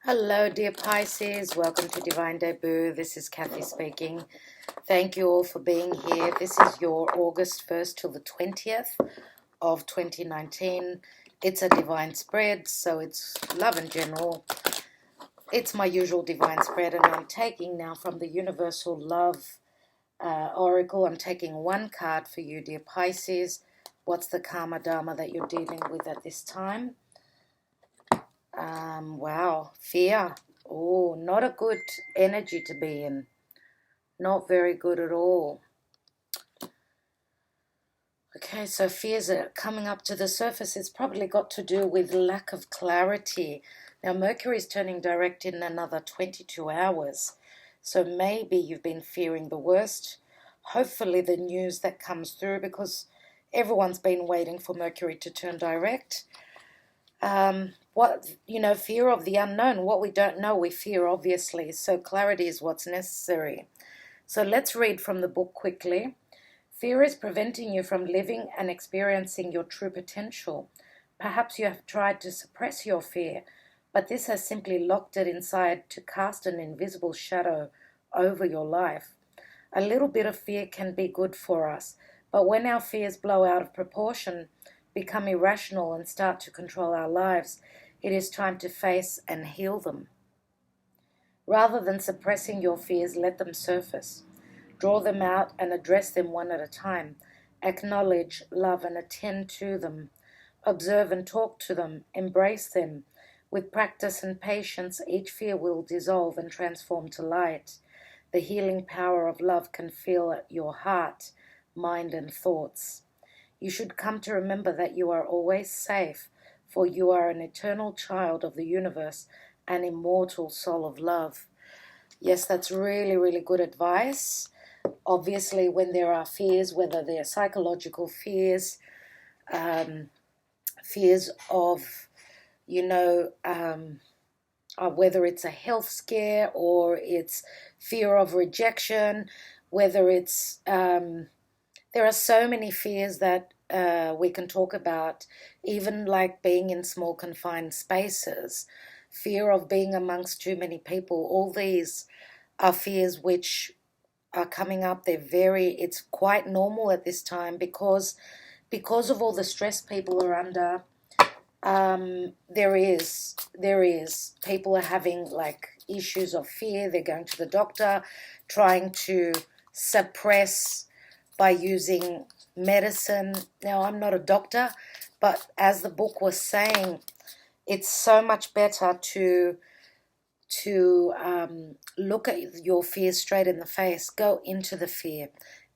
Hello, dear Pisces. Welcome to Divine Debut. This is Kathy speaking. Thank you all for being here. This is your August 1st till the 20th of 2019. It's a divine spread, so it's love in general. It's my usual divine spread, and I'm taking now from the Universal Love Oracle. I'm taking one card for you, dear Pisces. What's the karma dharma that you're dealing with at this time? Wow, fear. Oh, not a good energy to be in. Not very good at all. Okay, so fears are coming up to the surface. It's probably got to do with lack of clarity. Now, Mercury is turning direct in another 22 hours. So maybe you've been fearing the worst. Hopefully the news that comes through, because everyone's been waiting for Mercury to turn direct. Fear of the unknown. What we don't know, we fear, obviously. So clarity is what's necessary. So let's read from the book quickly. Fear is preventing you from living and experiencing your true potential. Perhaps you have tried to suppress your fear, but this has simply locked it inside to cast an invisible shadow over your life. A little bit of fear can be good for us, but when our fears blow out of proportion, become irrational and start to control our lives, it is time to face and heal them. Rather than suppressing your fears, let them surface. Draw them out and address them one at a time. Acknowledge, love, and attend to them. Observe and talk to them. Embrace them. With practice and patience, each fear will dissolve and transform to light. The healing power of love can fill your heart, mind, and thoughts. You should come to remember that you are always safe, for you are an eternal child of the universe, an immortal soul of love. Yes, that's really, really good advice. Obviously, when there are fears, whether they're psychological fears, fears of, whether it's a health scare or it's fear of rejection, whether it's, there are so many fears that we can talk about, even like being in small confined spaces, fear of being amongst too many people. All these are fears which are coming up. It's quite normal at this time because of all the stress people are under. There is people are having like issues of fear. They're going to the doctor, trying to suppress by using medicine. Now, I'm not a doctor, but as the book was saying, it's so much better to look at your fear straight in the face. Go into the fear.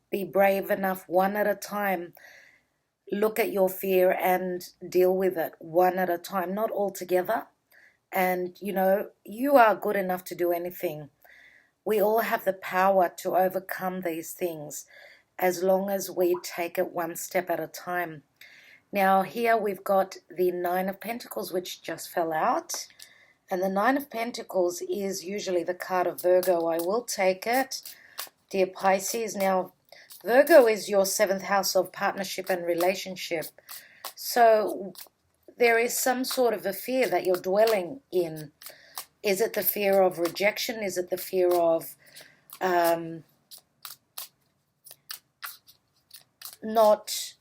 Be brave enough, one at a time. Look at your fear and deal with it one at a time, not all together. And, you are good enough to do anything. We all have the power to overcome these things, as long as we take it one step at a time. Now, here we've got the Nine of Pentacles, which just fell out. And the Nine of Pentacles is usually the card of Virgo. I will take it, dear Pisces. Now, Virgo is your 7th house of partnership and relationship. So there is some sort of a fear that you're dwelling in. Is it the fear of rejection? Is it the fear of not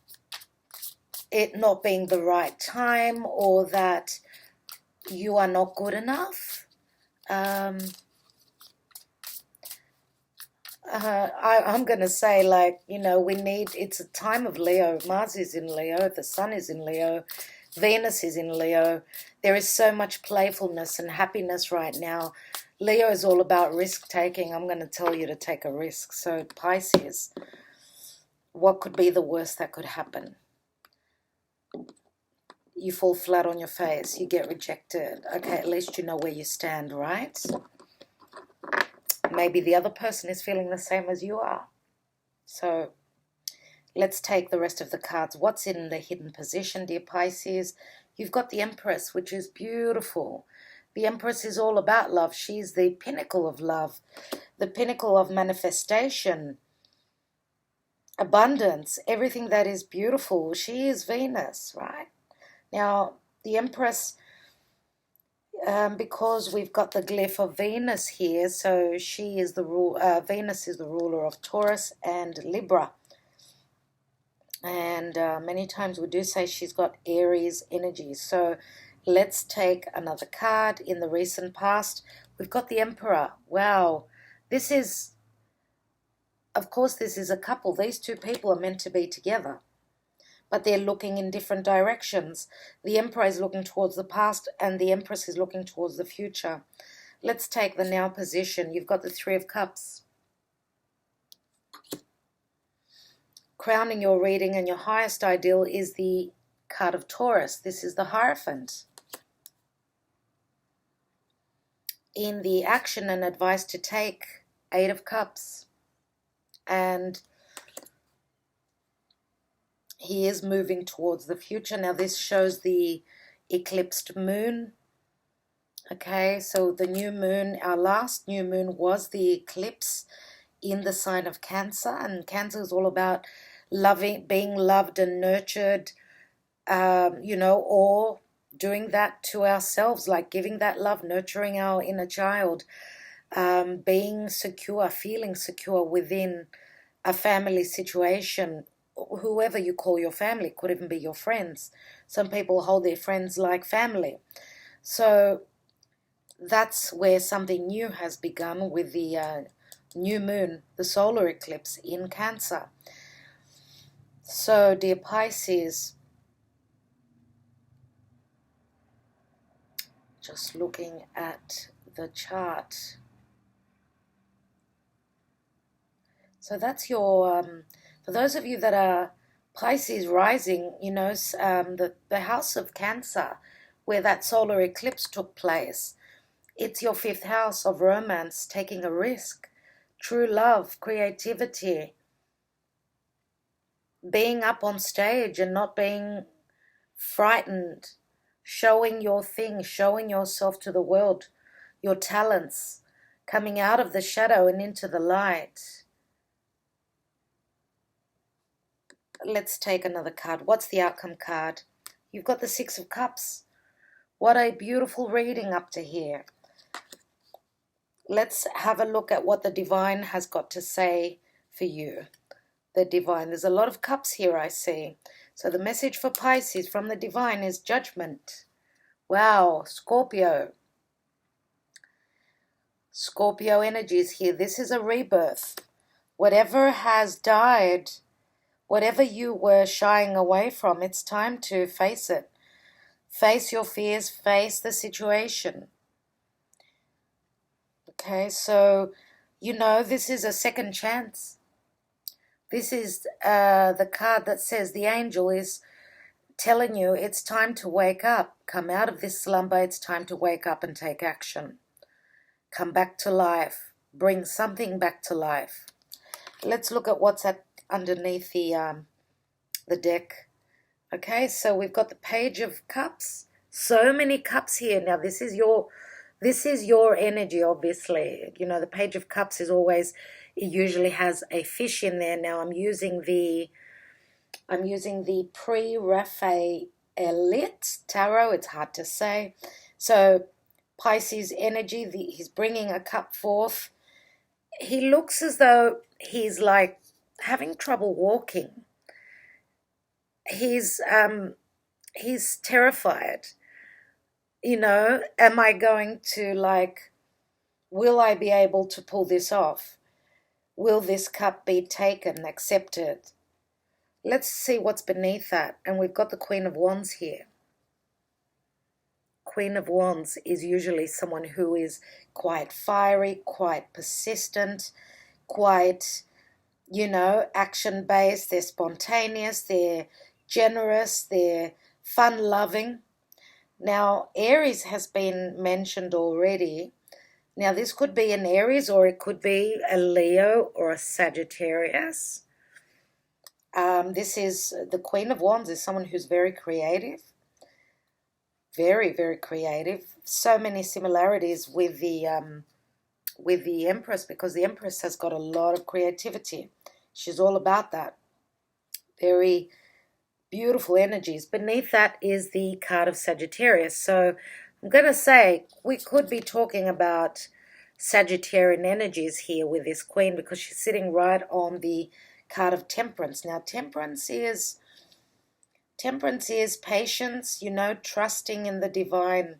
being the right time, or that you are not good enough? I'm going to say, it's a time of Leo. Mars is in Leo, the Sun is in Leo, Venus is in Leo. There is so much playfulness and happiness right now. Leo is all about risk-taking. I'm going to tell you to take a risk. So, Pisces, what could be the worst that could happen? You fall flat on your face. You get rejected. Okay, at least you know where you stand, right? Maybe the other person is feeling the same as you are. So let's take the rest of the cards. What's in the hidden position, dear Pisces? You've got the Empress, which is beautiful. The Empress is all about love. She's the pinnacle of love, the pinnacle of manifestation, abundance, everything that is beautiful. She is Venus, right? Now, the Empress because we've got the glyph of Venus here, so she is the Venus is the ruler of Taurus and Libra. And many times we do say she's got Aries energy. So let's take another card. In the recent past, we've got the Emperor. Wow. This is, of course, this is a couple. These two people are meant to be together, but they're looking in different directions. The Emperor is looking towards the past and the Empress is looking towards the future. Let's take the now position. You've got the Three of Cups. Crowning your reading and your highest ideal is the card of Taurus. This is the Hierophant. In the action and advice to take, Eight of Cups. And he is moving towards the future. Now this shows the eclipsed moon. Okay, so the new moon, our last new moon was the eclipse in the sign of Cancer. And Cancer is all about loving, being loved and nurtured, or doing that to ourselves, like giving that love, nurturing our inner child, being secure, feeling secure within a family situation. Whoever you call your family, could even be your friends. Some people hold their friends like family. So that's where something new has begun with the new moon, the solar eclipse in Cancer. So, dear Pisces, just looking at the chart. So that's your, for those of you that are Pisces rising, the house of Cancer, where that solar eclipse took place, it's your fifth house of romance, taking a risk, true love, creativity, being up on stage and not being frightened, showing your thing, showing yourself to the world, your talents, coming out of the shadow and into the light. Let's take another card. What's the outcome card? You've got the Six of Cups. What a beautiful reading up to here. Let's have a look at what the divine has got to say for you. The divine. There's a lot of cups here, I see. So the message for Pisces from the divine is judgment. Wow, Scorpio. Scorpio energies here. This is a rebirth. Whatever has died, whatever you were shying away from, it's time to face it. Face your fears, face the situation. Okay, so, this is a second chance. This is the card that says the angel is telling you it's time to wake up. Come out of this slumber. It's time to wake up and take action. Come back to life. Bring something back to life. Let's look at what's underneath the deck. Okay, so we've got the Page of Cups. So many cups here. Now this is your energy, obviously. The Page of Cups is always, it usually has a fish in there. Now I'm using the Pre-Raphaelite tarot. It's hard to say. So Pisces energy, he's bringing a cup forth. He looks as though he's like having trouble walking. He's terrified. Am I going to, will I be able to pull this off? Will this cup be taken, accepted? Let's see what's beneath that. And we've got the Queen of Wands here. Queen of Wands is usually someone who is quite fiery, quite persistent, quite, action-based. They're spontaneous, they're generous, they're fun-loving. Now, Aries has been mentioned already. Now, this could be an Aries or it could be a Leo or a Sagittarius. This is the Queen of Wands is someone who's very creative. Very, very creative. So many similarities with the Empress, because the Empress has got a lot of creativity. She's all about that. Very beautiful energies. Beneath that is the card of Sagittarius. So I'm going to say we could be talking about Sagittarian energies here with this queen, because she's sitting right on the card of Temperance. Now, Temperance is patience, you know, trusting in the divine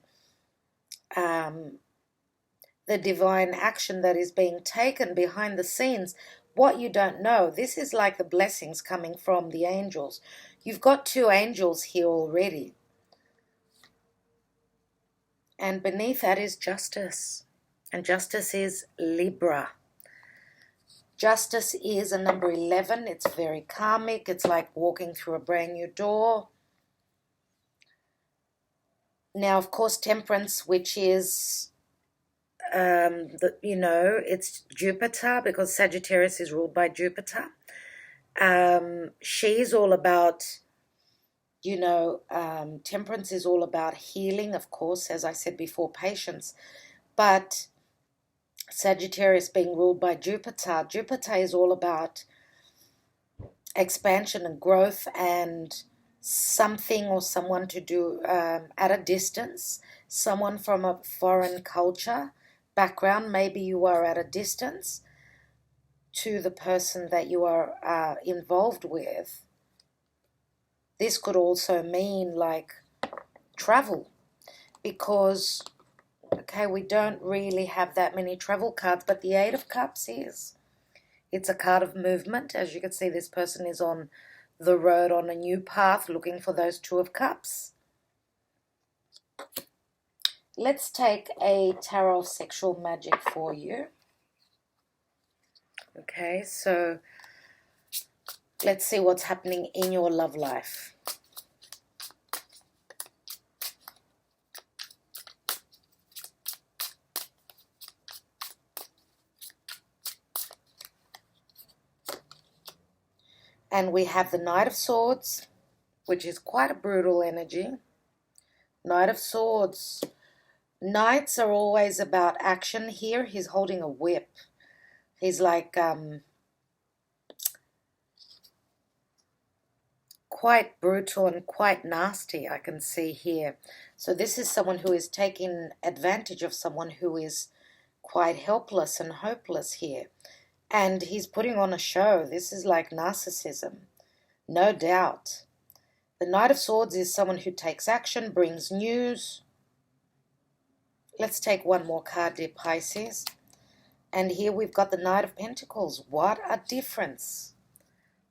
action that is being taken behind the scenes. What you don't know, this is like the blessings coming from the angels. You've got two angels here already. And beneath that is justice. And justice is Libra. Justice is a number 11. It's very karmic. It's like walking through a brand new door. Now, of course, Temperance, which is, it's Jupiter, because Sagittarius is ruled by Jupiter. She's all about, Temperance is all about healing, of course, as I said before, patience. But Sagittarius being ruled by Jupiter, Jupiter is all about expansion and growth and something or someone to do at a distance, someone from a foreign culture background. Maybe you are at a distance to the person that you are involved with. This could also mean like travel, because, okay, we don't really have that many travel cards, but the Eight of Cups is. It's a card of movement. As you can see, this person is on the road, on a new path, looking for those Two of Cups. Let's take a tarot of sexual magic for you. Okay, so let's see what's happening in your love life. And we have the Knight of Swords, which is quite a brutal energy. Knight of Swords. Knights are always about action. Here he's holding a whip. He's like quite brutal and quite nasty, I can see here. So this is someone who is taking advantage of someone who is quite helpless and hopeless here. And he's putting on a show. This is like narcissism, no doubt. The Knight of Swords is someone who takes action, brings news. Let's take one more card, dear Pisces. And here we've got the Knight of Pentacles. What a difference.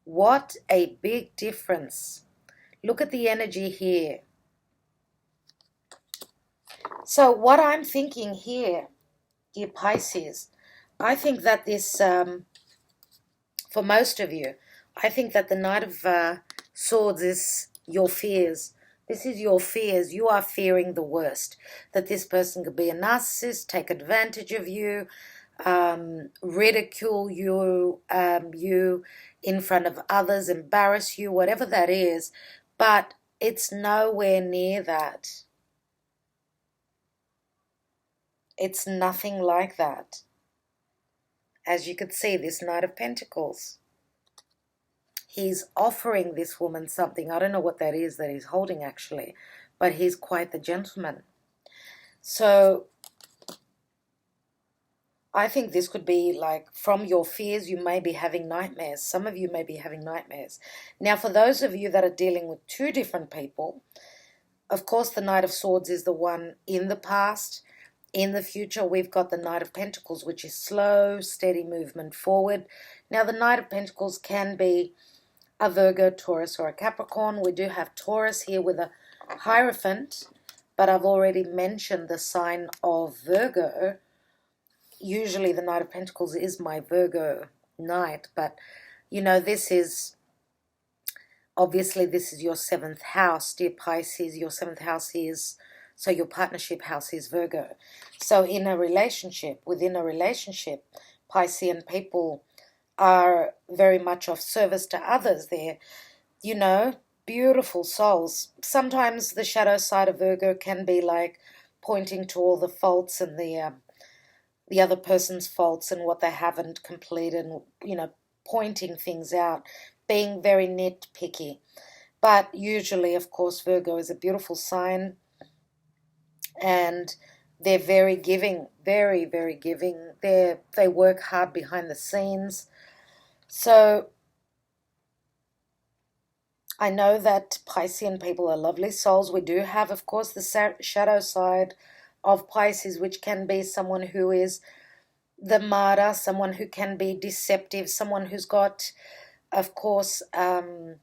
What a big difference. Look at the energy here. So what I'm thinking here, dear Pisces, I think that this, for most of you, I think that the Knight of Swords is your fears. This is your fears. You are fearing the worst. That this person could be a narcissist, take advantage of you, ridicule you, you in front of others, embarrass you, whatever that is. But it's nowhere near that. It's nothing like that. As you could see, this Knight of Pentacles. He's offering this woman something. I don't know what that is that he's holding actually, but he's quite the gentleman. So I think this could be like from your fears, you may be having nightmares. Some of you may be having nightmares. Now, for those of you that are dealing with two different people, of course, the Knight of Swords is the one in the past. In the future, we've got the Knight of Pentacles, which is slow, steady movement forward. Now, the Knight of Pentacles can be a Virgo, Taurus, or a Capricorn. We do have Taurus here with a Hierophant, but I've already mentioned the sign of Virgo. Usually the Knight of Pentacles is my Virgo Knight, but, you know, this is, obviously this is your 7th house, dear Pisces. Your 7th house is, so your partnership house is Virgo. So in a relationship, within a relationship, Piscean people are very much of service to others. They're, you know, beautiful souls. Sometimes the shadow side of Virgo can be like pointing to all the faults and the other person's faults and what they haven't completed, and, you know, pointing things out, being very nitpicky. But usually, of course, Virgo is a beautiful sign. and they're very giving, very, very giving. They work hard behind the scenes. So I know that Piscean people are lovely souls. We do have, of course, the shadow side of Pisces, which can be someone who is the martyr, someone who can be deceptive, someone who's got, of course, the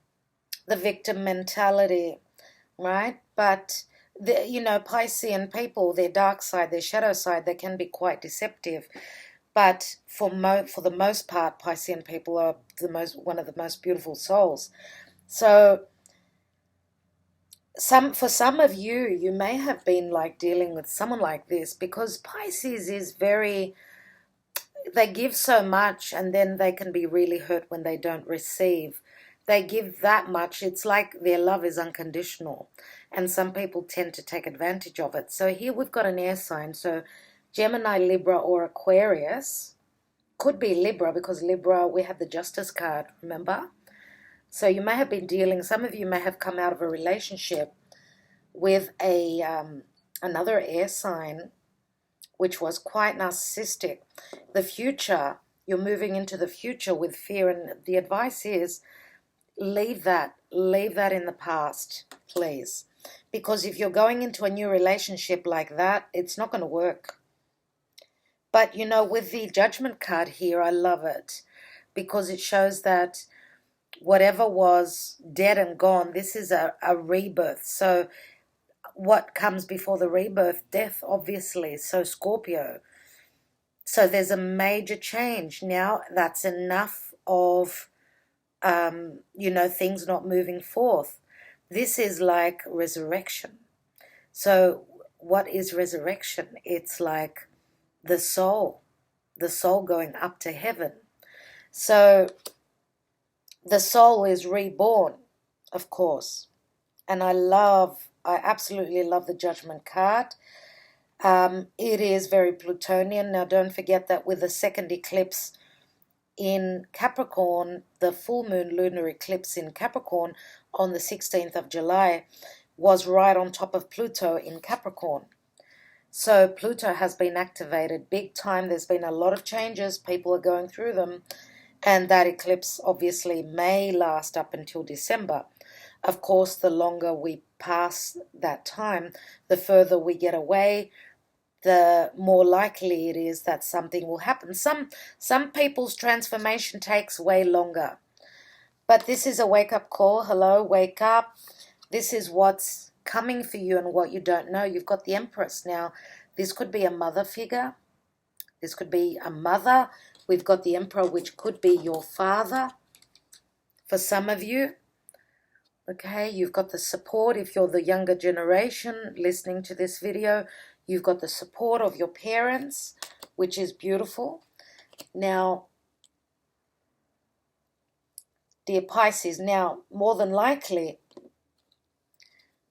victim mentality, right? But Piscean people, their dark side, their shadow side, they can be quite deceptive. But for the most part, Piscean people are one of the most beautiful souls. So for some of you, you may have been like dealing with someone like this, because Pisces is very, they give so much and then they can be really hurt when they don't receive. They give that much, it's like their love is unconditional, and some people tend to take advantage of it. So here we've got an air sign, so Gemini, Libra, or Aquarius. Could be Libra, because Libra, we have the Justice card, remember? So you may have been dealing, some of you may have come out of a relationship with another air sign, which was quite narcissistic. The future, you're moving into the future with fear, and the advice is leave that in the past, please. Because if you're going into a new relationship like that, it's not going to work. But with the Judgment card here, I love it, because it shows that whatever was dead and gone, this is a rebirth. So what comes before the rebirth? Death, obviously. So Scorpio. So there's a major change. Now that's enough of, things not moving forth. This is like resurrection. So what is resurrection? It's like the soul going up to heaven. So the soul is reborn, of course. And I absolutely love the Judgment card. It is very Plutonian. Now, don't forget that with the second eclipse in Capricorn, the full moon lunar eclipse in Capricorn on the 16th of July was right on top of Pluto in Capricorn. So Pluto has been activated big time. There's been a lot of changes. People are going through them. And that eclipse obviously may last up until December. Of course, the longer we pass that time, the further we get away, the more likely it is that something will happen. Some people's transformation takes way longer. But this is a wake-up call. Hello, wake up. This is what's coming for you and what you don't know. You've got the Empress now. This could be a mother figure. This could be a mother. We've got the Emperor, which could be your father for some of you. Okay, you've got the support. If you're the younger generation listening to this video, you've got the support of your parents, which is beautiful. Now, dear Pisces, now, more than likely,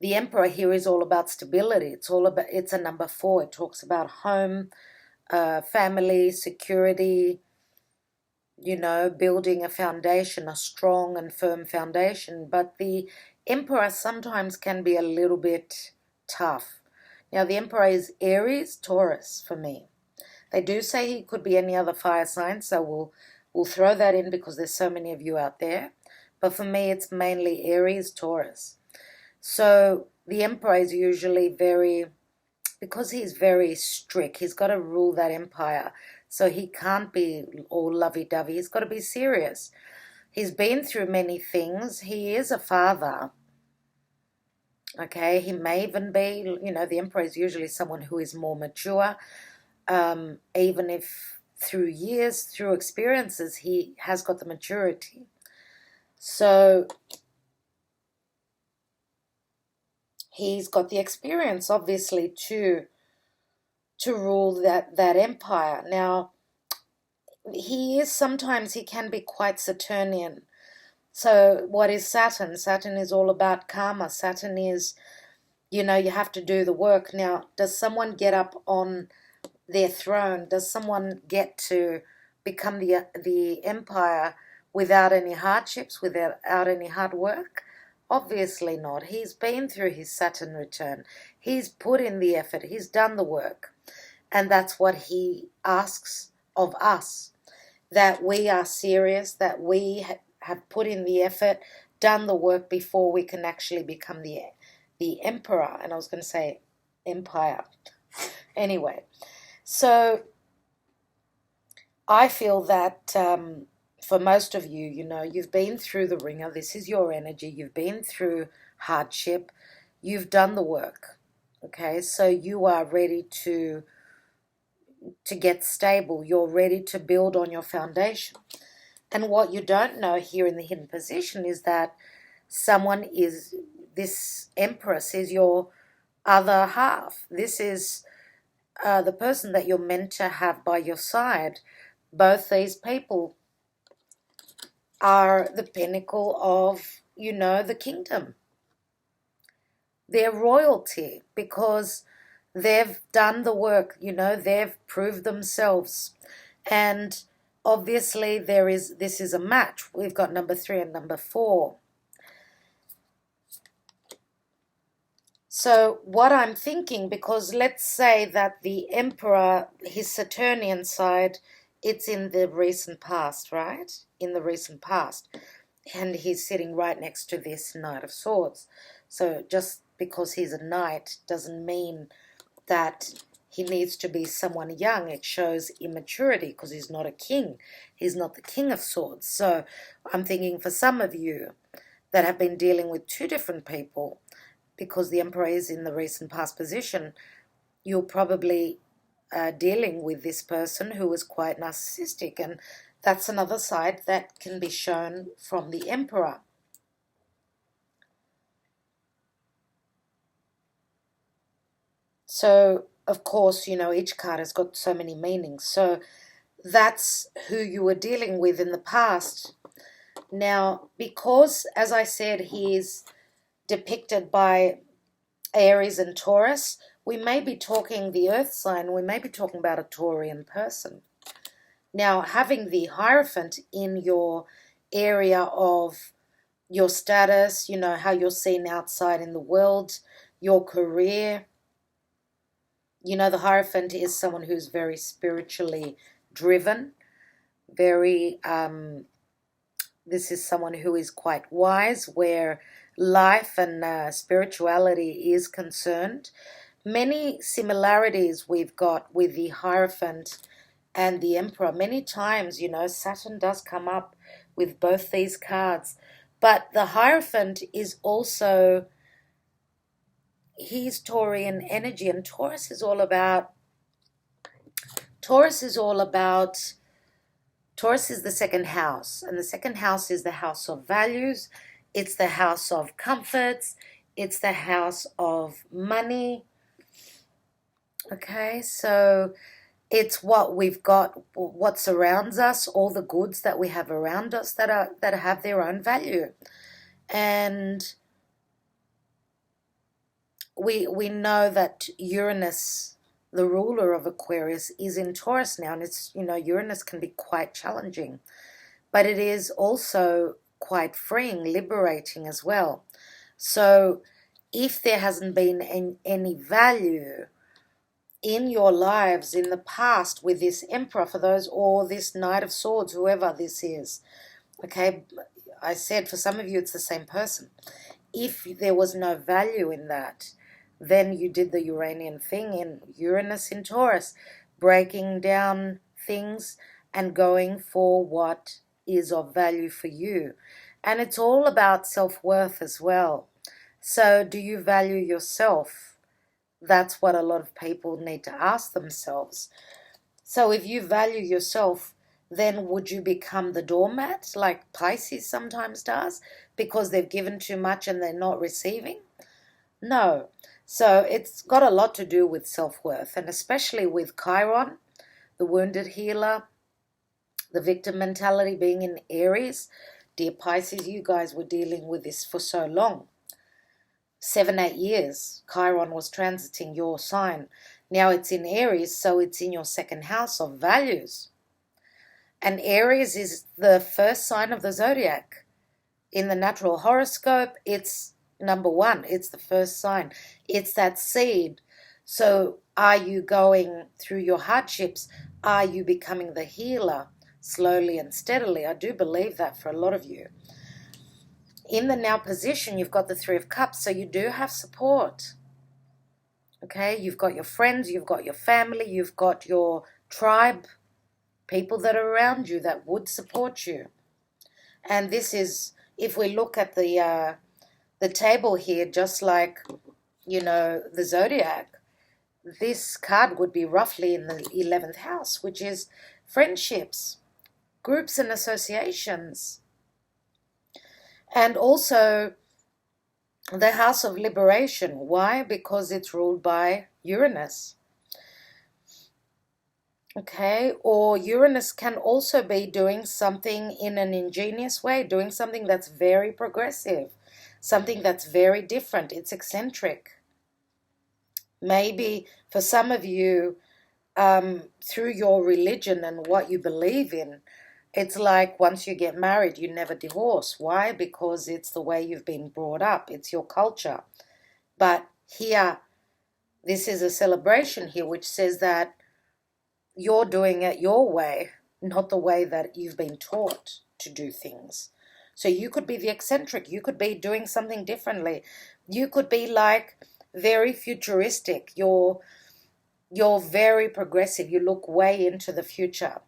the Emperor here is all about stability. It's a number 4. It talks about home, family, security, building a foundation, a strong and firm foundation. But the Emperor sometimes can be a little bit tough. Now, the Emperor is Aries, Taurus for me. They do say he could be any other fire sign, so we'll throw that in because there's so many of you out there. But for me, it's mainly Aries, Taurus. So the Emperor is usually because he's very strict, he's got to rule that empire. So he can't be all lovey-dovey. He's got to be serious. He's been through many things. He is a father. Okay, he may even be, the Emperor is usually someone who is more mature. Even if through years, through experiences, he has got the maturity. So he's got the experience, obviously, to rule that empire. Now, sometimes he can be quite Saturnian. So what is Saturn? Saturn is all about karma. Saturn is, you have to do the work. Now, does someone get up on their throne? Does someone get to become the empire without any hardships, without any hard work? Obviously not. He's been through his Saturn return. He's put in the effort. He's done the work. And that's what he asks of us, that we are serious, that we have put in the effort, done the work before we can actually become the emperor. And I was going to say empire. Anyway, so I feel that for most of you, you know, you've been through the ringer. This is your energy. You've been through hardship. You've done the work. Okay, so you are ready to get stable. You're ready to build on your foundation. And what you don't know here in the hidden position is that this Empress is your other half. This is the person that you're meant to have by your side. Both these people are the pinnacle of, you know, the kingdom. They're royalty because they've done the work, you know, they've proved themselves. And obviously this is a match. We've got number 3 and number 4. So what I'm thinking, because let's say that the Emperor, his Saturnian side, it's in the recent past, right? In the recent past. And he's sitting right next to this Knight of Swords. So just because he's a knight doesn't mean that he needs to be someone young. It shows immaturity because he's not a king. He's not the King of Swords. So I'm thinking for some of you that have been dealing with 2 different people, because the Emperor is in the recent past position, you're probably dealing with this person who is quite narcissistic, and that's another side that can be shown from the Emperor. So, of course, you know, each card has got so many meanings. So that's who you were dealing with in the past. Now, because, as I said, he is depicted by Aries and Taurus, we may be talking the earth sign, we may be talking about a Taurian person. Now, having the Hierophant in your area of your status, you know, how you're seen outside in the world, your career, you know, the Hierophant is someone who's very spiritually driven, very, this is someone who is quite wise, where life and spirituality is concerned. Many similarities we've got with the Hierophant and the Emperor. Many times, you know, Saturn does come up with both these cards. But the Hierophant is also, he's Taurian energy, and Taurus is all about, Taurus is the second house, and the second house is the house of values. It's the house of comforts. It's the house of money. Okay, so it's what we've got, what surrounds us, all the goods that we have around us that have their own value. And we know that Uranus, the ruler of Aquarius, is in Taurus now, and it's, you know, Uranus can be quite challenging, but it is also quite freeing, liberating as well. So if there hasn't been any value in your lives in the past with this Emperor, for those, or this Knight of Swords, whoever this is, okay, I said for some of you it's the same person. If there was no value in that, then you did the Uranian thing in Uranus in Taurus, breaking down things and going for what is of value for you. And it's all about self-worth as well. So do you value yourself? That's what a lot of people need to ask themselves. So if you value yourself, then would you become the doormat like Pisces sometimes does because they've given too much and they're not receiving? No. So it's got a lot to do with self-worth, and especially with Chiron, the wounded healer, the victim mentality being in Aries. Dear Pisces, you guys were dealing with this for so long. 7-8 years, Chiron was transiting your sign. Now it's in Aries, so it's in your second house of values. And Aries is the first sign of the zodiac. In the natural horoscope, it's number one. It's the first sign. It's that seed. So are you going through your hardships? Are you becoming the healer slowly and steadily? I do believe that for a lot of you. In the now position, you've got the Three of Cups, so you do have support. Okay, you've got your friends, you've got your family, you've got your tribe, people that are around you that would support you. And this is, if we look at the table here, just like, you know, the zodiac, this card would be roughly in the 11th house, which is friendships, groups and associations. And also the house of liberation. Why? Because it's ruled by Uranus. Okay, or Uranus can also be doing something in an ingenious way, doing something that's very progressive, something that's very different. It's eccentric. Maybe for some of you, through your religion and what you believe in, it's like once you get married, you never divorce. Why? Because it's the way you've been brought up. It's your culture. But here, this is a celebration here which says that you're doing it your way, not the way that you've been taught to do things. So you could be the eccentric. You could be doing something differently. You could be like very futuristic. You're very progressive. You look way into the future.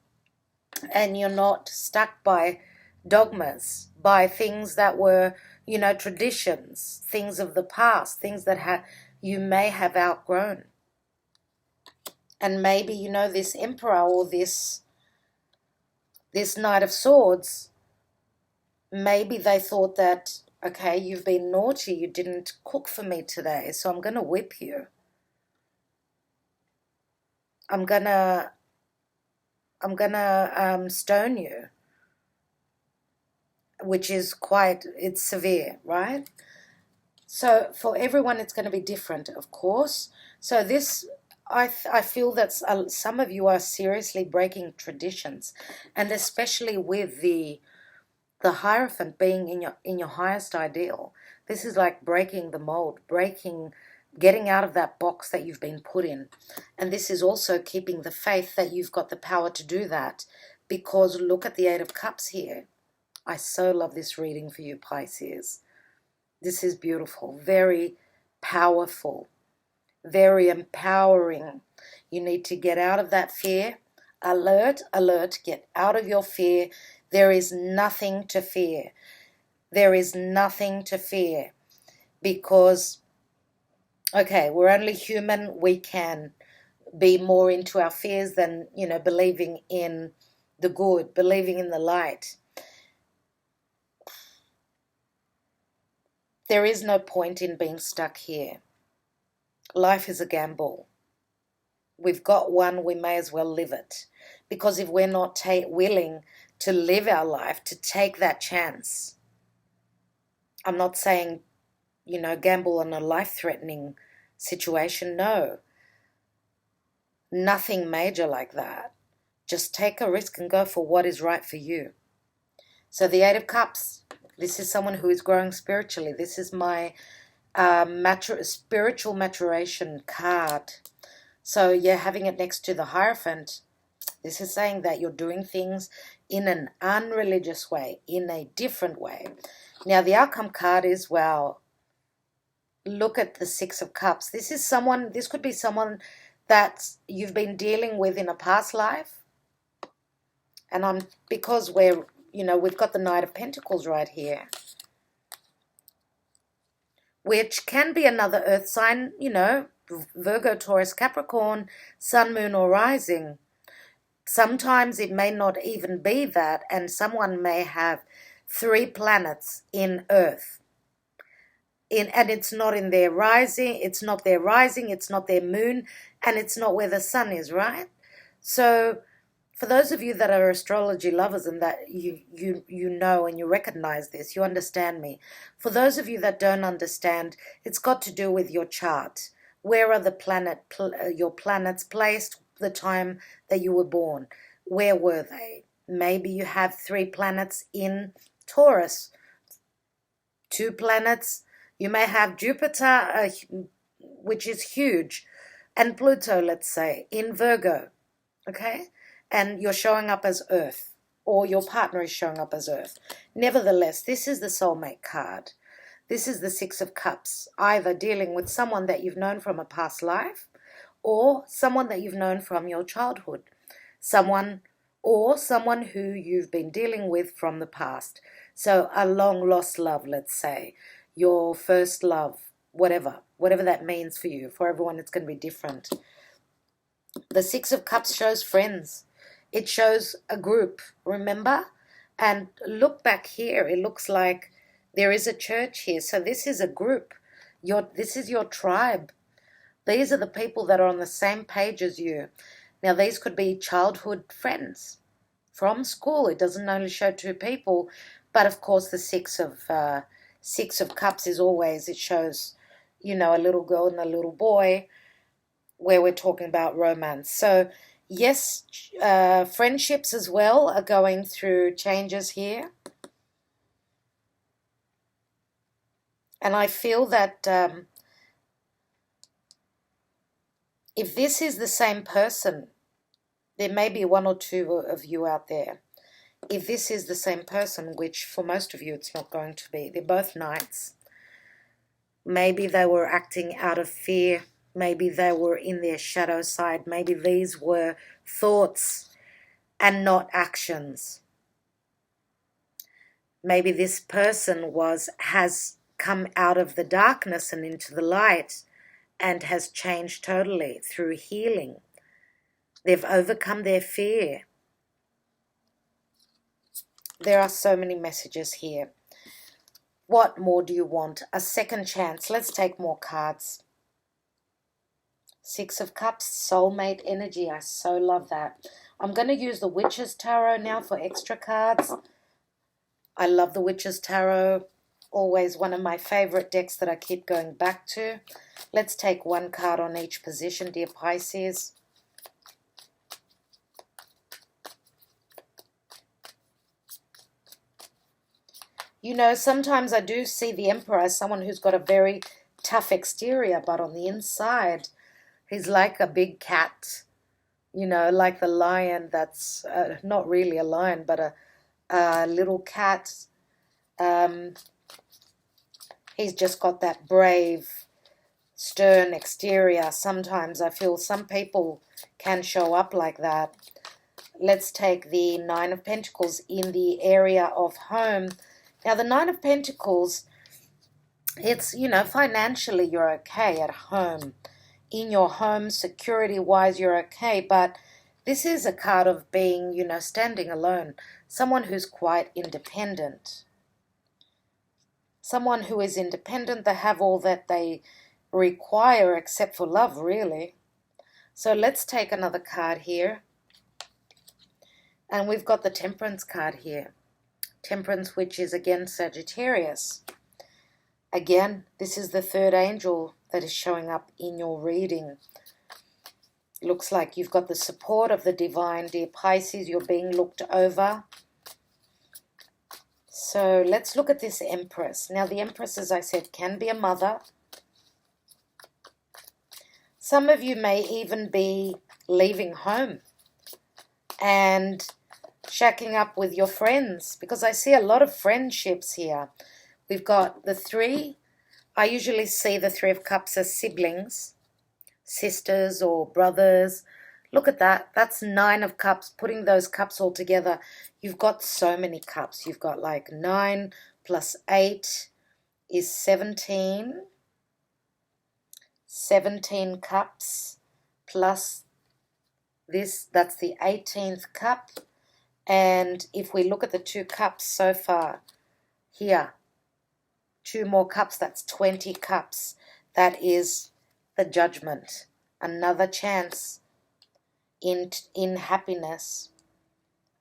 And you're not stuck by dogmas, by things that were, you know, traditions, things of the past, things that you may have outgrown. And maybe, you know, this Emperor or this Knight of Swords, maybe they thought that, okay, you've been naughty, you didn't cook for me today, so I'm going to whip you. I'm gonna stone you, which is it's severe, right? So for everyone, it's going to be different, of course. So this, I feel that some of you are seriously breaking traditions, and especially with the Hierophant being in your highest ideal. This is like breaking the mold, getting out of that box that you've been put in. And this is also keeping the faith that you've got the power to do that, because look at the Eight of Cups here. I so love this reading for you, Pisces. This is beautiful, very powerful, very empowering. You need to get out of that fear. Alert, alert, get out of your fear. There is nothing to fear. There is nothing to fear, because okay, we're only human. We can be more into our fears than, you know, believing in the good, believing in the light. There is no point in being stuck here. Life is a gamble. We've got one, we may as well live it. Because if we're not willing to live our life, to take that chance, I'm not saying, you know, gamble on a life-threatening situation. No. Nothing major like that. Just take a risk and go for what is right for you. So the Eight of Cups, this is someone who is growing spiritually. This is my spiritual maturation card. So you're having it next to the Hierophant. This is saying that you're doing things in an unreligious way, in a different way. Now the outcome card is, well, look at the Six of Cups. This could be someone that you've been dealing with in a past life. And because we've got the Knight of Pentacles right here, which can be another earth sign, you know, Virgo, Taurus, Capricorn, Sun, Moon, or Rising. Sometimes it may not even be that, and someone may have 3 planets in Earth. And it's not in their rising, it's not their rising, it's not their moon, and it's not where the sun is, right? So for those of you that are astrology lovers and that you know and you recognize this, you understand me. For those of you that don't understand, it's got to do with your chart. Where are your planets placed, the time that you were born? Where were they? Maybe you have 3 planets in Taurus, 2 planets. You may have Jupiter, which is huge, and Pluto, let's say, in Virgo, okay? And you're showing up as Earth, or your partner is showing up as Earth. Nevertheless, this is the soulmate card. This is the 6 of Cups, either dealing with someone that you've known from a past life, or someone that you've known from your childhood. Someone who you've been dealing with from the past. So a long lost love, let's say, your first love, whatever that means for you. For everyone, it's going to be different. The 6 of Cups shows friends. It shows a group, remember? And look back here. It looks like there is a church here. So this is a group. This is your tribe. These are the people that are on the same page as you. Now, these could be childhood friends from school. It doesn't only show 2 people, but of course the 6 of Cups is always, it shows, you know, a little girl and a little boy, where we're talking about romance. So, yes, friendships as well are going through changes here. And I feel that if this is the same person, there may be 1 or 2 of you out there. If this is the same person, which for most of you it's not going to be, they're both knights. Maybe they were acting out of fear. Maybe they were in their shadow side. Maybe these were thoughts and not actions. Maybe this person has come out of the darkness and into the light and has changed totally through healing. They've overcome their fear. There are so many messages here. What more do you want? A second chance. Let's take more cards. 6 of Cups, soulmate energy. I so love that. I'm going to use the Witch's Tarot now for extra cards. I love the Witch's Tarot. Always one of my favorite decks that I keep going back to. Let's take 1 card on each position, dear Pisces. You know, sometimes I do see the Emperor as someone who's got a very tough exterior, but on the inside, he's like a big cat. You know, like the lion that's not really a lion, but a little cat. He's just got that brave, stern exterior. Sometimes I feel some people can show up like that. Let's take the 9 of Pentacles in the area of home. Now, the 9 of Pentacles, it's, you know, financially you're okay at home. In your home, security-wise, you're okay. But this is a card of being, you know, standing alone. Someone who's quite independent. Someone who is independent, they have all that they require except for love, really. So let's take another card here. And we've got the Temperance card here. Temperance, which is again Sagittarius. Again, this is the 3rd angel that is showing up in your reading. Looks like you've got the support of the divine, dear Pisces. You're being looked over. So let's look at this Empress. Now, the Empress, as I said, can be a mother. Some of you may even be leaving home and shacking up with your friends, because I see a lot of friendships here. We've got the 3. I usually see the 3 of Cups as siblings, sisters or brothers. Look at that. That's 9 of Cups. Putting those cups all together, you've got so many cups. You've got like 9 plus 8 is 17. 17 cups plus this, that's the 18th cup. And if we look at the 2 cups so far, here, 2 more cups, that's 20 cups. That is the Judgment. Another chance in happiness.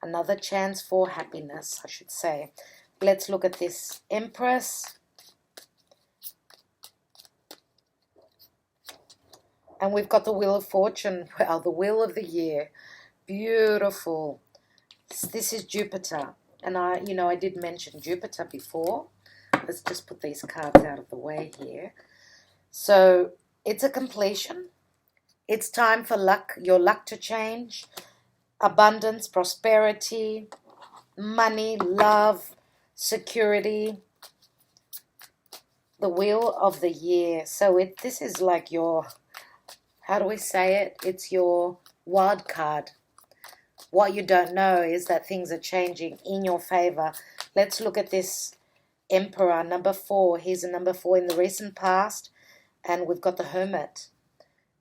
Another chance for happiness, I should say. Let's look at this Empress. And we've got the Wheel of Fortune. Well, the Wheel of the Year. Beautiful. This is Jupiter. And I did mention Jupiter before. Let's just put these cards out of the way here. So it's a completion. It's time for your luck to change. Abundance, prosperity, money, love, security. The wheel of the year. So this is like your, how do we say it? It's your wild card. What you don't know is that things are changing in your favor. Let's look at this Emperor, number 4. He's a number 4 in the recent past. And we've got the Hermit.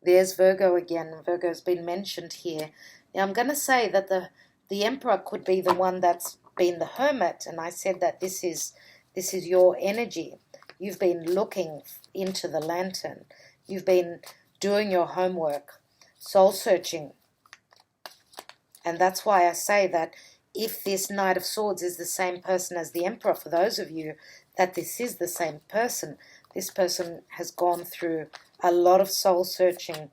There's Virgo again. Virgo's been mentioned here. Now I'm going to say that the Emperor could be the one that's been the Hermit. And I said that this is your energy. You've been looking into the lantern. You've been doing your homework, soul searching. And that's why I say that if this Knight of Swords is the same person as the Emperor, for those of you that this is the same person, this person has gone through a lot of soul searching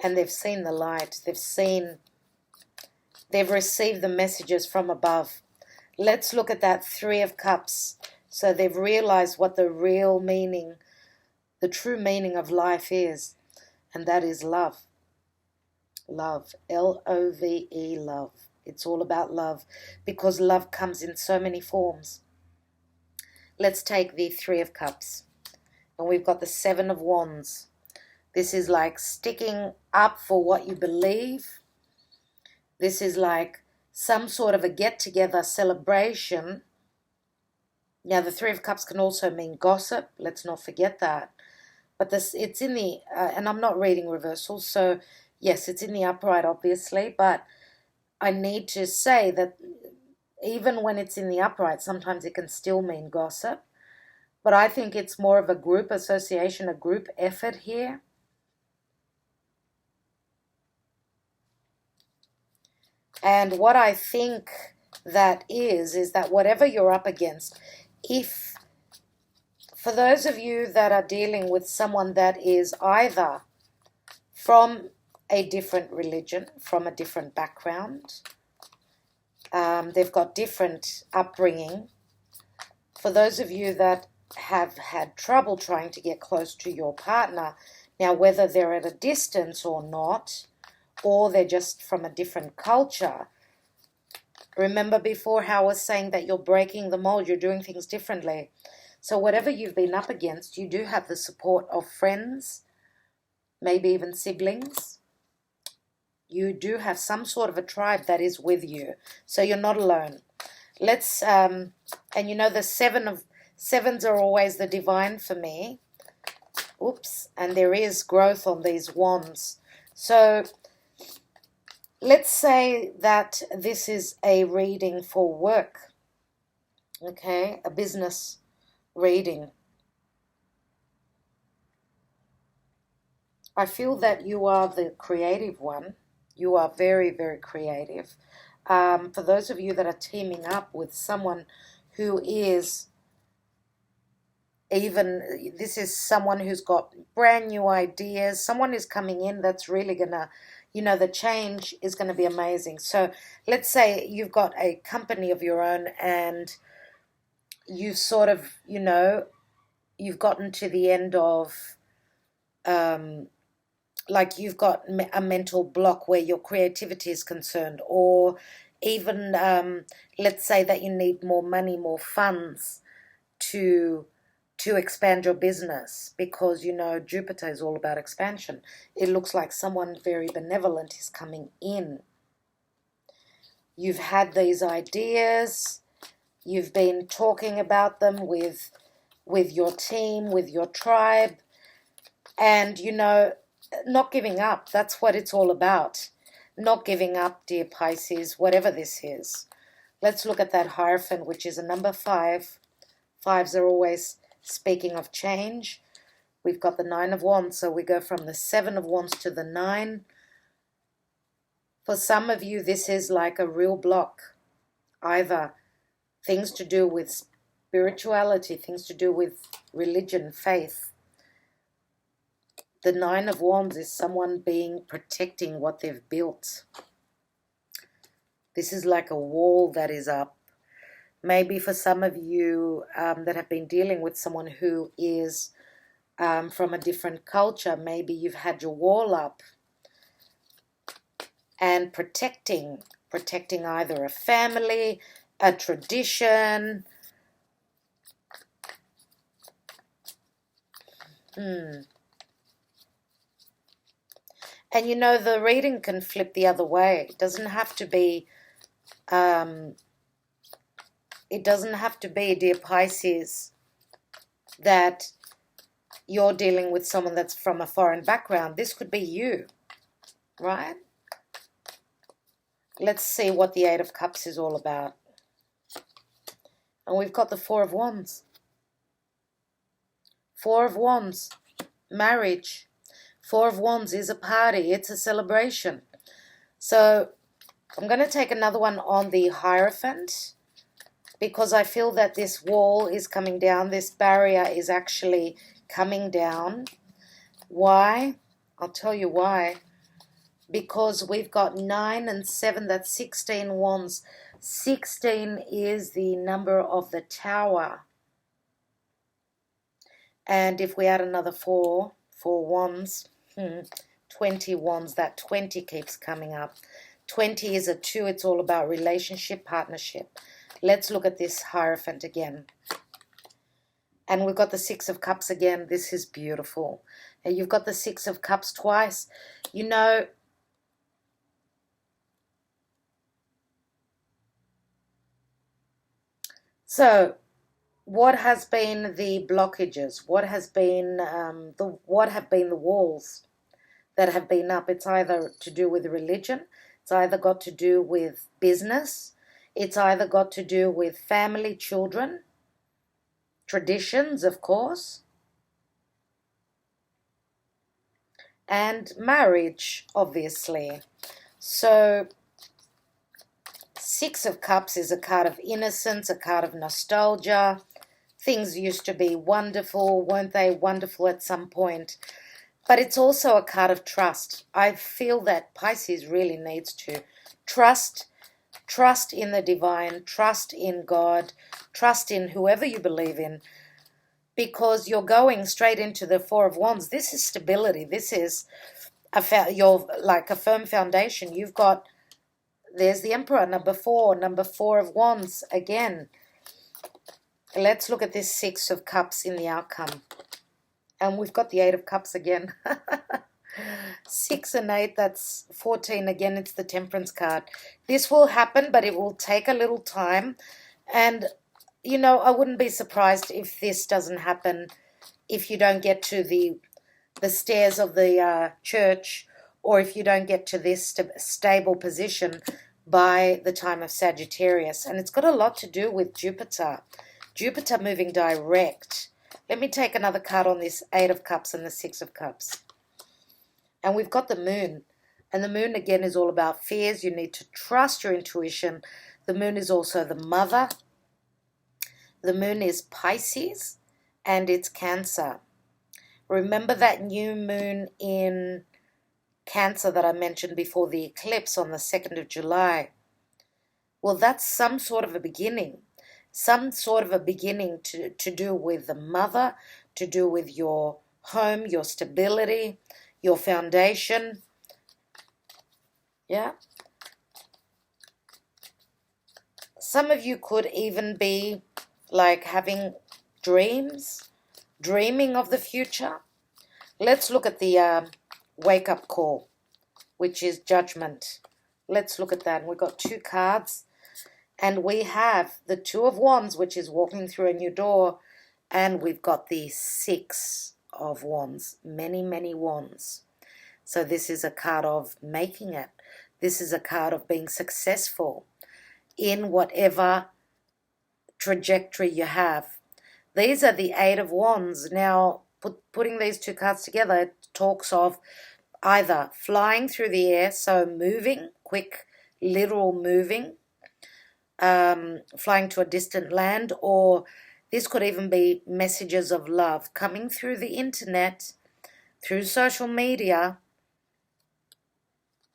and they've seen the light. They've received the messages from above. Let's look at that 3 of Cups. So they've realized what the real meaning, the true meaning of life is, and that is love. Love, L-O-V-E, love. It's all about love, because love comes in so many forms. Let's take the 3 of Cups, and we've got the 7 of Wands. This is like sticking up for what you believe. This is like some sort of a get-together celebration. Now, the 3 of Cups can also mean gossip. Let's not forget that. But it's in the, and I'm not reading reversals, so yes, it's in the upright, obviously, but I need to say that even when it's in the upright, sometimes it can still mean gossip. But I think it's more of a group association, a group effort here. And what I think that is that whatever you're up against, if, for those of you that are dealing with someone that is either from a different religion, from a different background, they've got different upbringing. For those of you that have had trouble trying to get close to your partner, now whether they're at a distance or not, or they're just from a different culture, remember before how I was saying that you're breaking the mold, you're doing things differently. So whatever you've been up against, you do have the support of friends, maybe even siblings. You do have some sort of a tribe that is with you. So you're not alone. Let's, and you know the 7s are always the divine for me. Oops, and there is growth on these wands. So let's say that this is a reading for work. Okay, a business reading. I feel that you are the creative one. You are very, very creative. For those of you that are teaming up with someone who is even, this is someone who's got brand new ideas. Someone is coming in that's really going to, you know, the change is going to be amazing. So let's say you've got a company of your own and you've sort of, you know, you've gotten to the end of, like you've got a mental block where your creativity is concerned, or even let's say that you need more money, more funds to expand your business, because you know Jupiter is all about expansion. It looks like someone very benevolent is coming in. You've had these ideas, you've been talking about them with your team, with your tribe, and you know, not giving up. That's what it's all about. Not giving up, dear Pisces, whatever this is. Let's look at that Hierophant, which is a number 5. 5s are always speaking of change. We've got the 9 of Wands, so we go from the 7 of Wands to the 9. For some of you, this is like a real block. Either things to do with spirituality, things to do with religion, faith. The 9 of Wands is someone protecting what they've built. This is like a wall that is up. Maybe for some of you that have been dealing with someone who is from a different culture, maybe you've had your wall up and protecting either a family, a tradition. And you know, the reading can flip the other way. It doesn't have to be, dear Pisces, that you're dealing with someone that's from a foreign background. This could be you, right? Let's see what the Eight of Cups is all about. And we've got the Four of Wands. Four of Wands, marriage. Four of Wands is a party. It's a celebration. So I'm going to take another one on the Hierophant, because I feel that this wall is coming down. This barrier is actually coming down. Why? I'll tell you why. Because we've got 9 and 7, that's 16 wands. 16 is the number of the Tower. And if we add another 4 wands, 20 wands, that 20 keeps coming up. 20 is a 2, it's all about relationship, partnership. Let's look at this Hierophant again. And we've got the Six of Cups again. This is beautiful. And you've got the Six of Cups twice. You know, so what has been the blockages? What has been what have been the walls that have been up? It's either to do with religion, it's either got to do with business, it's either got to do with family, children, traditions, of course, and marriage, obviously. So Six of Cups is a card of innocence, a card of nostalgia. Things used to be wonderful, weren't they? Wonderful at some point. But it's also a card of trust. I feel that Pisces really needs to trust in the divine, trust in God, trust in whoever you believe in, because you're going straight into the Four of Wands. This is stability. This is you're like a firm foundation. You've got, there's the Emperor, number 4 of Wands again. Let's look at this Six of Cups in the outcome. And we've got the Eight of Cups again. 6 and 8, that's 14 again. It's the Temperance card. This will happen, but it will take a little time. And, you know, I wouldn't be surprised if this doesn't happen, if you don't get to the stairs of the church, or if you don't get to this stable position by the time of Sagittarius. And it's got a lot to do with Jupiter. Jupiter moving direct. Let me take another card on this Eight of Cups and the Six of Cups. And we've got the Moon. And the Moon, again, is all about fears. You need to trust your intuition. The Moon is also the mother. The Moon is Pisces and it's Cancer. Remember that new moon in Cancer that I mentioned before the eclipse on the 2nd of July? Well, that's some sort of a beginning. Some sort of a beginning to do with the mother, to do with your home, your stability, your foundation. Yeah. Some of you could even be like having dreams, dreaming of the future. Let's look at the wake-up call, which is Judgment. Let's look at that. And we've got 2 cards. And we have the Two of Wands, which is walking through a new door. And we've got the Six of Wands, many, many wands. So this is a card of making it. This is a card of being successful in whatever trajectory you have. These are the Eight of Wands. Now, putting these 2 cards together, it talks of either flying through the air, so moving, quick, literal moving, flying to a distant land, or this could even be messages of love coming through the internet, through social media.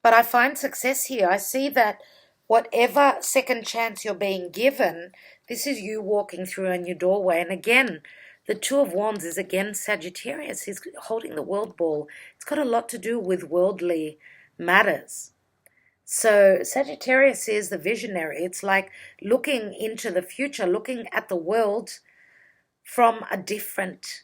But I find success here. I see that Whatever second chance you're being given, this is you walking through a new doorway. And again, the Two of Wands is again Sagittarius. He's holding the world ball. It's got a lot to do with worldly matters. So Sagittarius is the visionary. It's like looking into the future, looking at the world from a different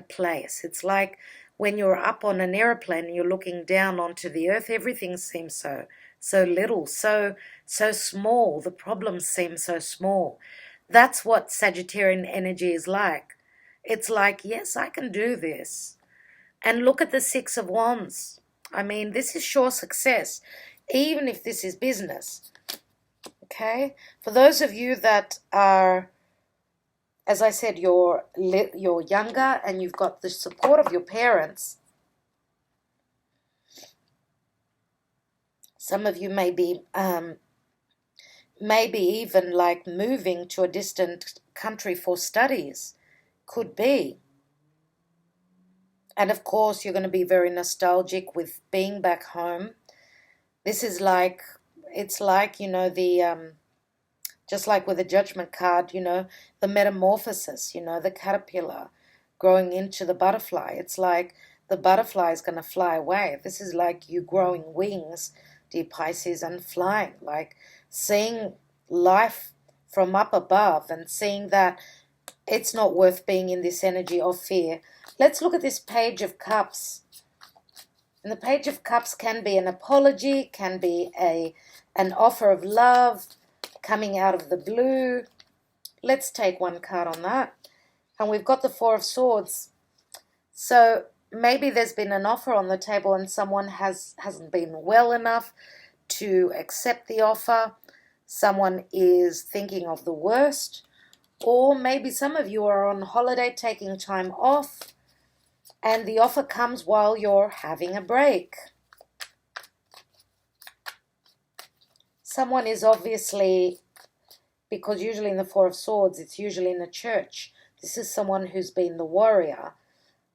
place. It's like when you're up on an airplane and you're looking down onto the earth, everything seems so little, so small. The problems seem so small. That's what Sagittarian energy is like. It's like, yes, I can do this. And look at the Six of Wands. I mean, this is sure success, even if this is business. Okay? For those of you that are, as I said, you're younger and you've got the support of your parents, some of you may be maybe even like moving to a distant country for studies. Could be. And of course, you're going to be very nostalgic with being back home. This is like, it's like, you know, the, just like with the Judgment card, you know, the metamorphosis, you know, the caterpillar growing into the butterfly. It's like the butterfly is going to fly away. This is like you growing wings, dear Pisces, and flying, like seeing life from up above and seeing that it's not worth being in this energy of fear. Let's look at this Page of Cups. And the Page of Cups can be an apology, can be an offer of love coming out of the blue. Let's take one card on that. And we've got the Four of Swords. So maybe there's been an offer on the table and someone hasn't been well enough to accept the offer. Someone is thinking of the worst. Or maybe some of you are on holiday taking time off and the offer comes while you're having a break. Someone is obviously, because usually in the Four of Swords, it's usually in a church. This is someone who's been the warrior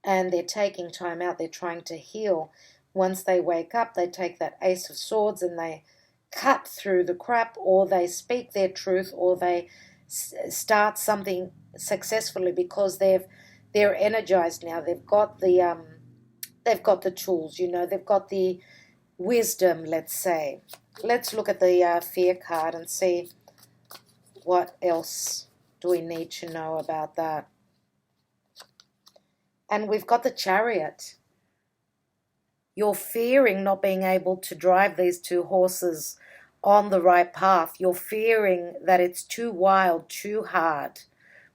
and they're taking time out. They're trying to heal. Once they wake up, they take that Ace of Swords and they cut through the crap, or they speak their truth, or they start something successfully because they're energized now. They've got the tools, you know, they've got the wisdom, let's say. Let's look at the fear card and see what else do we need to know about that. And we've got the Chariot. You're fearing not being able to drive these two horses on the right path. You're fearing that it's too wild, too hard,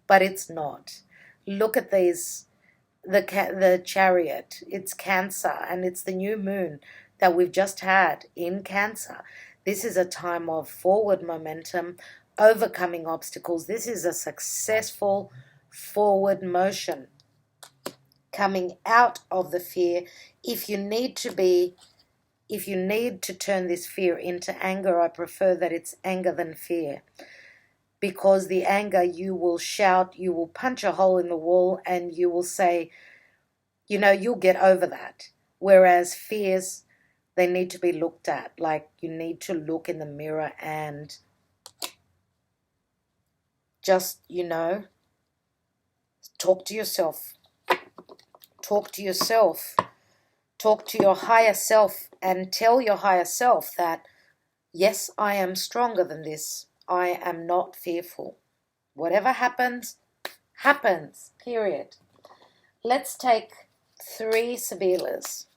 but it's not. Look at these, the Chariot. It's Cancer, and it's the new moon that we've just had in Cancer. This is a time of forward momentum, overcoming obstacles. This is a successful forward motion coming out of the fear. If you need to turn this fear into anger, I prefer that it's anger than fear. Because the anger, you will shout, you will punch a hole in the wall, and you will say, you know, you'll get over that. Whereas fears, they need to be looked at. Like, you need to look in the mirror and just, you know, talk to yourself. Talk to yourself. Talk to your higher self and tell your higher self that, yes, I am stronger than this. I am not fearful. Whatever happens, happens, period. Let's take 3 Sibillas.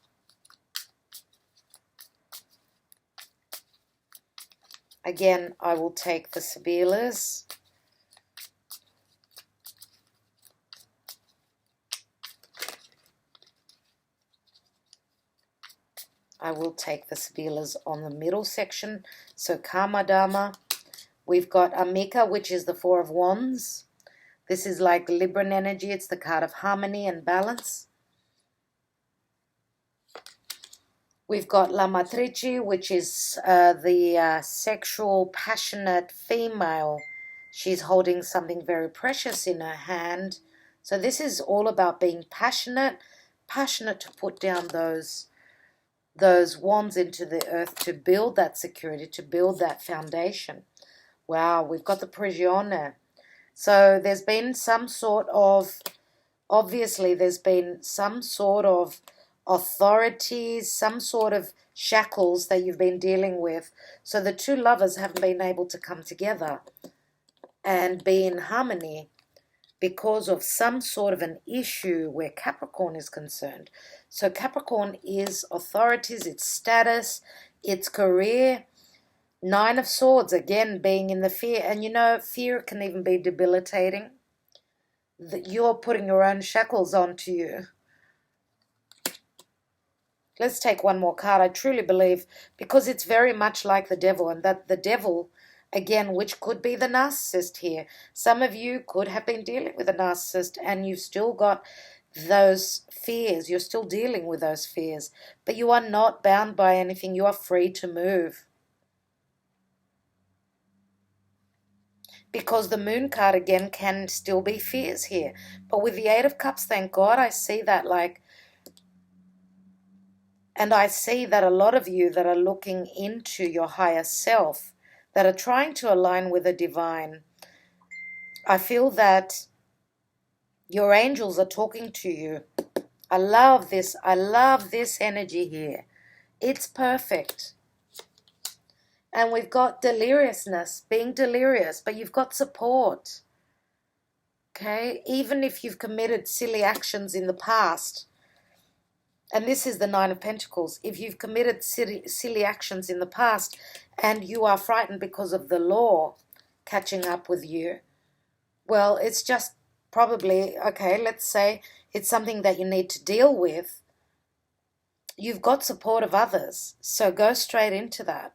Again, I will take the Sibillas. I will take the Sibillas on the middle section. So Karma Dharma. We've got Amica, which is the Four of Wands. This is like Libran energy. It's the card of harmony and balance. We've got La Matrice, which is the sexual, passionate female. She's holding something very precious in her hand. So this is all about being passionate to put down those those wands into the earth to build that security, to build that foundation. Wow, we've got the prigione. So there's been some sort of, obviously there's been some sort of authorities, some sort of shackles that you've been dealing with. So the two lovers haven't been able to come together and be in harmony because of some sort of an issue where Capricorn is concerned. So Capricorn is authorities, its status, its career. Nine of Swords, again, being in the fear. And you know, fear can even be debilitating. That you're putting your own shackles onto you. Let's take one more card. I truly believe, because it's very much like the devil, and that the devil, again, which could be the narcissist here. Some of you could have been dealing with a narcissist and you've still got those fears. You're still dealing with those fears. But you are not bound by anything. You are free to move. Because the Moon card, again, can still be fears here. But with the Eight of Cups, thank God, I see that like... And I see that a lot of you that are looking into your higher self, that are trying to align with the divine, I feel that your angels are talking to you. I love this. I love this energy here. It's perfect. And we've got deliriousness, being delirious, but you've got support. Okay? Even if you've committed silly actions in the past, and this is the Nine of Pentacles, if you've committed silly actions in the past and you are frightened because of the law catching up with you, well, it's just probably, okay, let's say it's something that you need to deal with. You've got support of others, so go straight into that.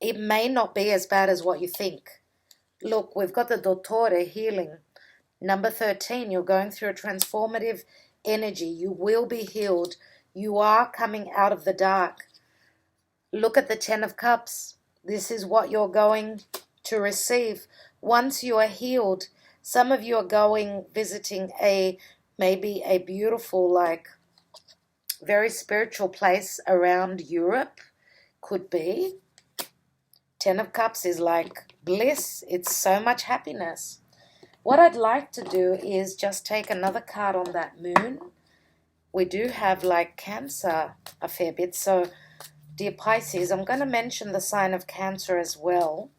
It may not be as bad as what you think. Look, we've got the Dottore healing. Number 13, you're going through a transformative energy. You will be healed. You are coming out of the dark. Look at the Ten of Cups. This is what you're going to receive. Once you are healed, some of you are going, visiting maybe a beautiful, like, very spiritual place around Europe. Could be. Ten of Cups is like bliss. It's so much happiness. What I'd like to do is just take another card on that Moon. We do have like Cancer a fair bit. So, dear Pisces, I'm going to mention the sign of Cancer as well.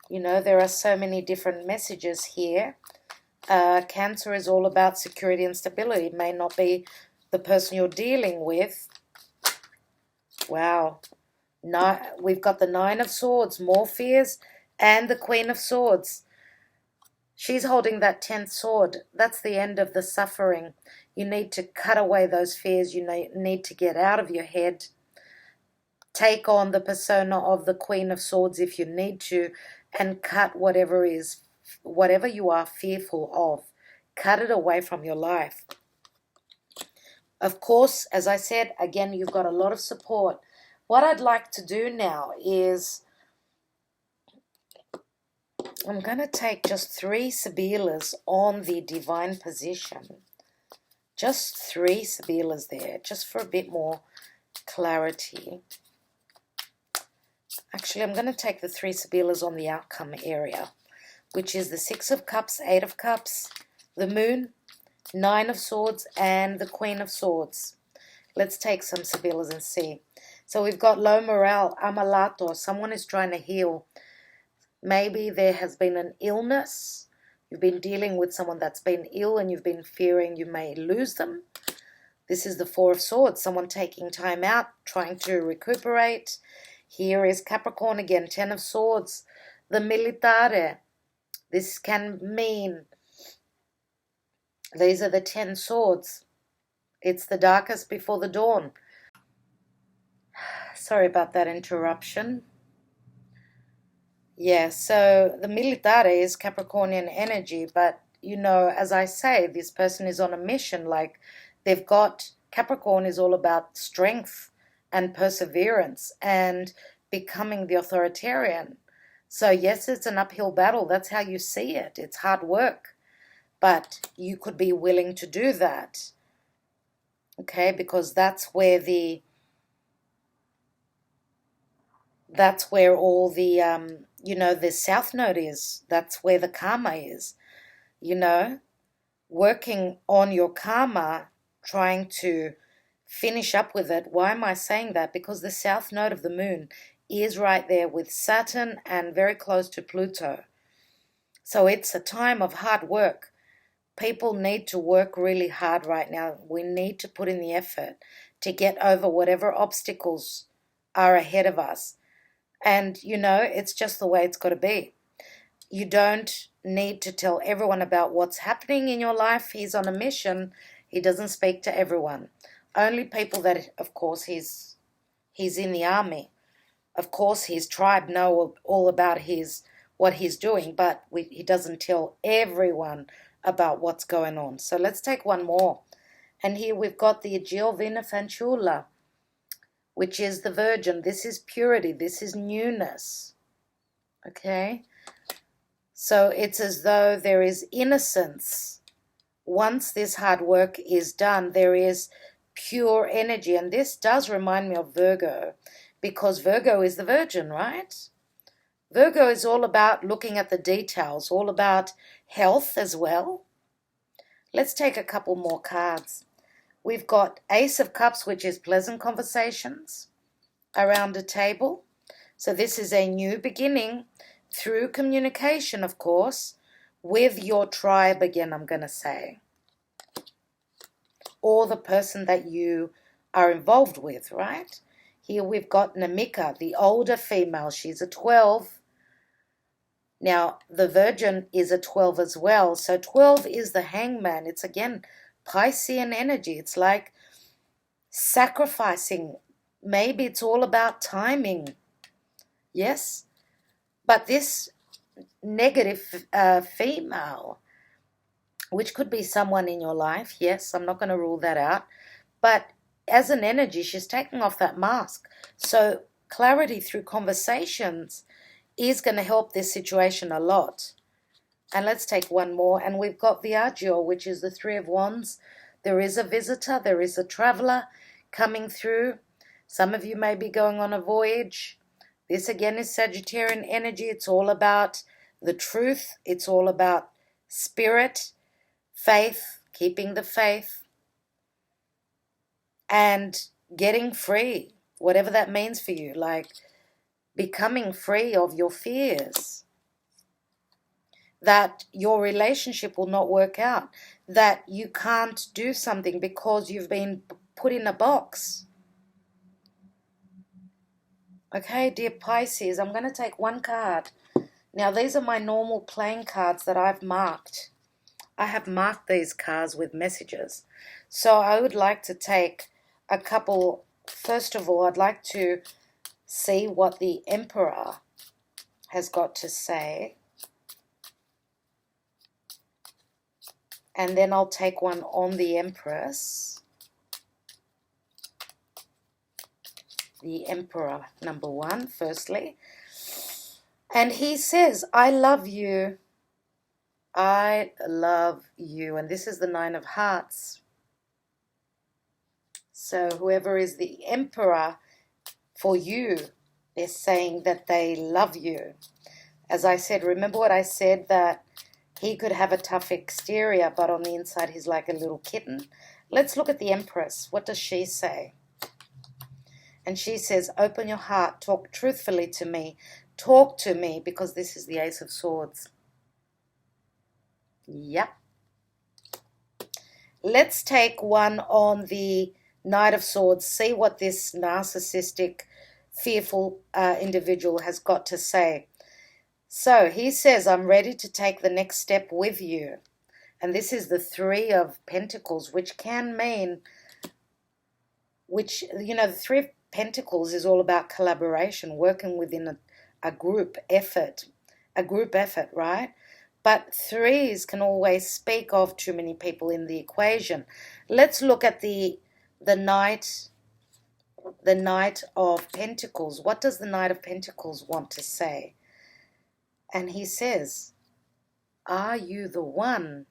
You know, there are so many different messages here. Cancer is all about security and stability. It may not be the person you're dealing with. Wow. We've got the Nine of Swords, more fears, and the Queen of Swords. She's holding that 10th sword. That's the end of the suffering. You need to cut away those fears. You need to get out of your head. Take on the persona of the Queen of Swords if you need to, and cut whatever you are fearful of. Cut it away from your life. Of course, as I said, again, you've got a lot of support. What I'd like to do now is I'm going to take just 3 Sibillas on the divine position. Just 3 Sibillas there, just for a bit more clarity. Actually, I'm going to take the 3 Sibillas on the outcome area, which is the Six of Cups, Eight of Cups, the Moon, Nine of Swords, and the Queen of Swords. Let's take some Sibillas and see. So we've got low morale, ammalato. Someone is trying to heal. Maybe there has been an illness. You've been dealing with someone that's been ill and you've been fearing you may lose them. This is the Four of Swords. Someone taking time out, trying to recuperate. Here is Capricorn again, Ten of Swords. The militare. This can mean these are the 10 swords. It's the darkest before the dawn. Sorry about that interruption. Yeah, so the militare is Capricornian energy, but, you know, as I say, this person is on a mission. Like, they've got, Capricorn is all about strength and perseverance and becoming the authoritarian. So, yes, it's an uphill battle. That's how you see it. It's hard work, but you could be willing to do that. okay, because that's where all the you know, the south node is. That's where the karma is, you know, working on your karma, trying to finish up with it. Why am I saying that? Because the south node of the moon is right there with Saturn and very close to Pluto. So it's a time of hard work. People need to work really hard right now. We need to put in the effort to get over whatever obstacles are ahead of us. And, you know, it's just the way it's got to be. You don't need to tell everyone about what's happening in your life. He's on a mission. He doesn't speak to everyone. Only people that, of course, he's in the army. Of course, his tribe know all about what he's doing, but he doesn't tell everyone about what's going on. So let's take one more. And here we've got the Giuliano Fanciulla, which is the Virgin. This is purity. This is newness. Okay? So it's as though there is innocence. Once this hard work is done, there is pure energy. And this does remind me of Virgo, because Virgo is the Virgin, right? Virgo is all about looking at the details, all about health as well. Let's take a couple more cards. We've got Ace of Cups, which is pleasant conversations around a table. So this is a new beginning through communication, of course, with your tribe again, I'm going to say, or the person that you are involved with, right? Here we've got Namika, the older female. She's a 12. Now, the Virgin is a 12 as well. So 12 is the Hangman. It's, again, Piscean energy. It's like sacrificing. Maybe it's all about timing. Yes? But this negative female, which could be someone in your life, yes, I'm not going to rule that out, but as an energy, she's taking off that mask. So clarity through conversations is going to help this situation a lot. And let's take one more. And we've got Viaggio, which is the Three of Wands. There is a visitor. There is a traveler coming through. Some of you may be going on a voyage. This again is Sagittarian energy. It's all about the truth. It's all about spirit, faith, keeping the faith, and getting free, whatever that means for you, like becoming free of your fears, that your relationship will not work out, that you can't do something because you've been put in a box. Okay, dear Pisces, I'm going to take one card. Now, these are my normal playing cards that I've marked. I have marked these cards with messages. So I would like to take a couple. First of all, I'd like to see what the Emperor has got to say. And then I'll take one on the Empress. The Emperor, number one, firstly. And he says, I love you. I love you. And this is the Nine of Hearts. So whoever is the Emperor for you, they're saying that they love you. As I said, remember what I said, that he could have a tough exterior, but on the inside he's like a little kitten. Let's look at the Empress. What does she say? And she says, open your heart, talk truthfully to me. Talk to me, because this is the Ace of Swords. Yep. Let's take one on the Knight of Swords. See what this narcissistic, fearful individual has got to say. So he says, I'm ready to take the next step with you. And this is the Three of Pentacles, which can mean, the Three of Pentacles is all about collaboration, working within a group effort, right? But threes can always speak of too many people in the equation. Let's look at the Knight of Pentacles. What does the Knight of Pentacles want to say? And he says, are you the one?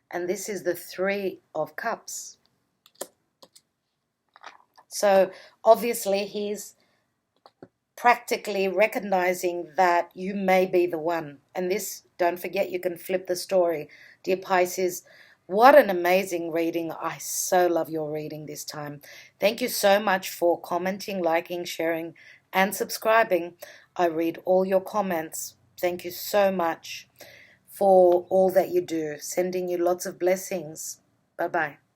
And this is the Three of Cups. So obviously he's practically recognizing that you may be the one. And this, don't forget, you can flip the story. Dear Pisces, what an amazing reading. I so love your reading this time. Thank you so much for commenting, liking, sharing, and subscribing. I read all your comments. Thank you so much for all that you do. Sending you lots of blessings. Bye-bye.